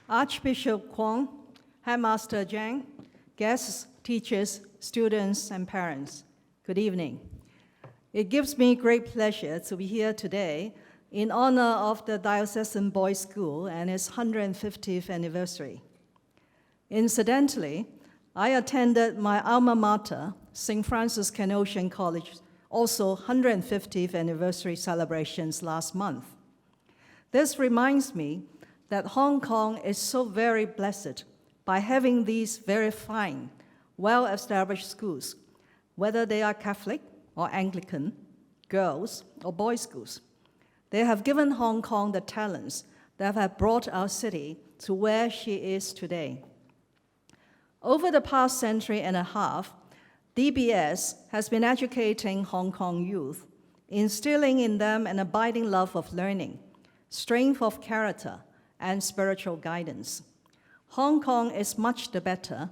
Archbishop Kwong, Headmaster Zhang, guests, teachers, students, and parents, good evening. It gives me great pleasure to be here today in honor of the Diocesan Boys' School and its 150th anniversary. Incidentally, I attended my alma mater, St. Francis Canossian College, also 150th anniversary celebrations last month. This reminds me that Hong Kong is so very blessed by having these very fine, well-established schools, whether they are Catholic or Anglican, girls or boys' schools. They have given Hong Kong the talents that have brought our city to where she is today. Over the past century and a half, DBS has been educating Hong Kong youth, instilling in them an abiding love of learning, strength of character, and spiritual guidance. Hong Kong is much the better,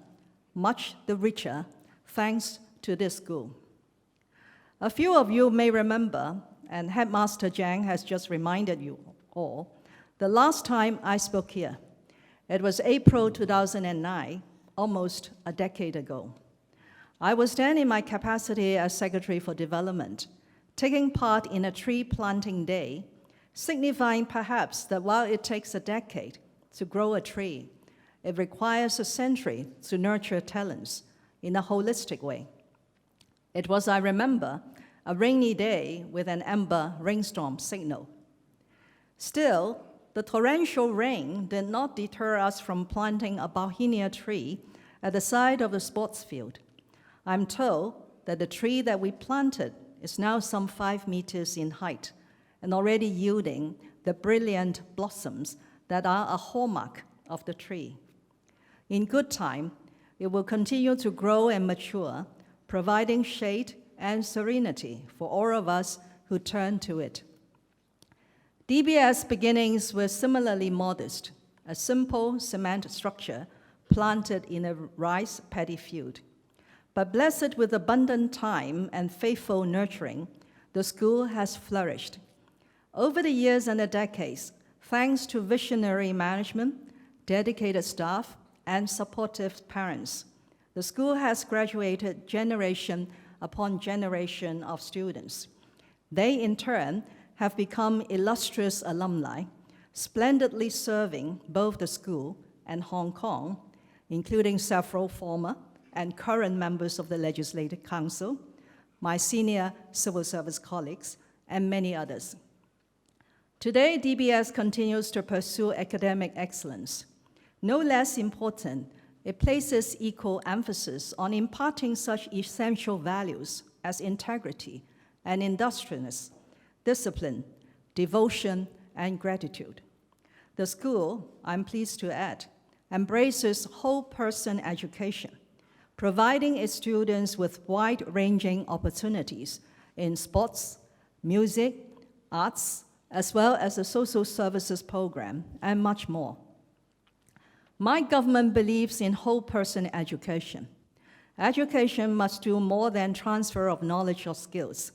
much the richer, thanks to this school. A few of you may remember, and Headmaster Zhang has just reminded you all, the last time I spoke here. It was April 2009, almost a decade ago. I was then in my capacity as Secretary for Development, taking part in a tree planting day, signifying perhaps that while it takes a decade to grow a tree, it requires a century to nurture talents in a holistic way. It was, I remember, a rainy day with an amber rainstorm signal. Still, the torrential rain did not deter us from planting a bauhinia tree at the side of the sports field. I'm told that the tree that we planted is now some 5 meters in height and already yielding the brilliant blossoms that are a hallmark of the tree. In good time, it will continue to grow and mature, providing shade and serenity for all of us who turn to it. DBS beginnings were similarly modest, a simple cement structure planted in a rice paddy field. But blessed with abundant time and faithful nurturing, the school has flourished. Over the years and the decades, thanks to visionary management, dedicated staff, and supportive parents, the school has graduated generation upon generation of students. They, in turn, have become illustrious alumni, splendidly serving both the school and Hong Kong, including several former and current members of the Legislative Council, my senior civil service colleagues, and many others. Today, DBS continues to pursue academic excellence. No less important, it places equal emphasis on imparting such essential values as integrity and industriousness, discipline, devotion, and gratitude. The school, I'm pleased to add, embraces whole-person education, providing its students with wide-ranging opportunities in sports, music, arts, as well as a social services program, and much more. My government believes in whole-person education. Education must do more than transfer of knowledge or skills.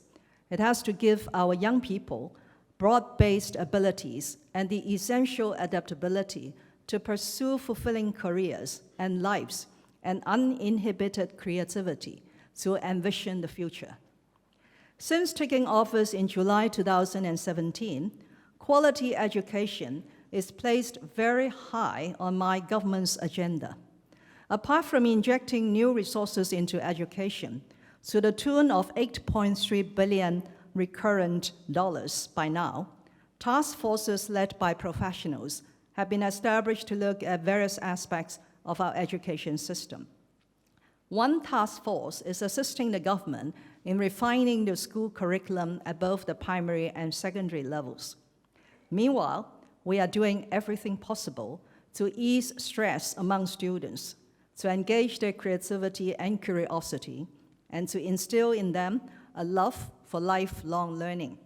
It has to give our young people broad-based abilities and the essential adaptability to pursue fulfilling careers and lives and uninhibited creativity to envision the future. Since taking office in July 2017, quality education is placed very high on my government's agenda. Apart from injecting new resources into education to the tune of $8.3 billion recurrent dollars by now, task forces led by professionals have been established to look at various aspects of our education system. One task force is assisting the government in refining the school curriculum at both the primary and secondary levels. Meanwhile, we are doing everything possible to ease stress among students, to engage their creativity and curiosity, and to instill in them a love for lifelong learning.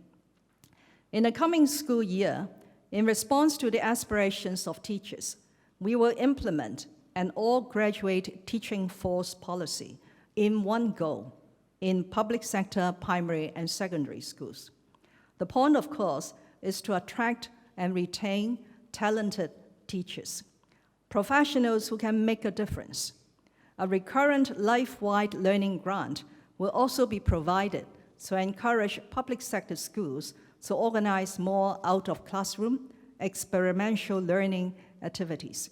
In the coming school year, in response to the aspirations of teachers, we will implement an all-graduate teaching force policy in one go in public sector primary and secondary schools. The point, of course, is to attract and retain talented teachers. professionals who can make a difference. A recurrent life-wide learning grant will also be provided to encourage public sector schools to organize more out-of-classroom experiential learning activities.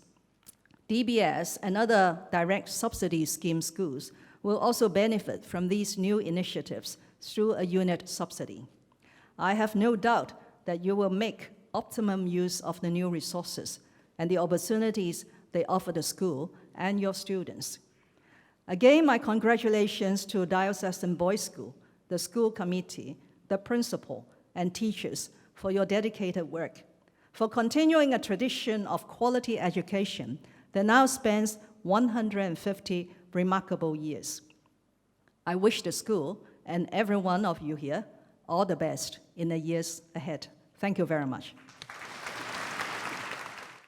DBS and other direct subsidy scheme schools will also benefit from these new initiatives through a unit subsidy. I have no doubt that you will make optimum use of the new resources and the opportunities they offer the school and your students. Again, my congratulations to Diocesan Boys School, the school committee, the principal, and teachers for your dedicated work, for continuing a tradition of quality education that now spans 150 remarkable years. I wish the school and every one of you here all the best in the years ahead. Thank you very much.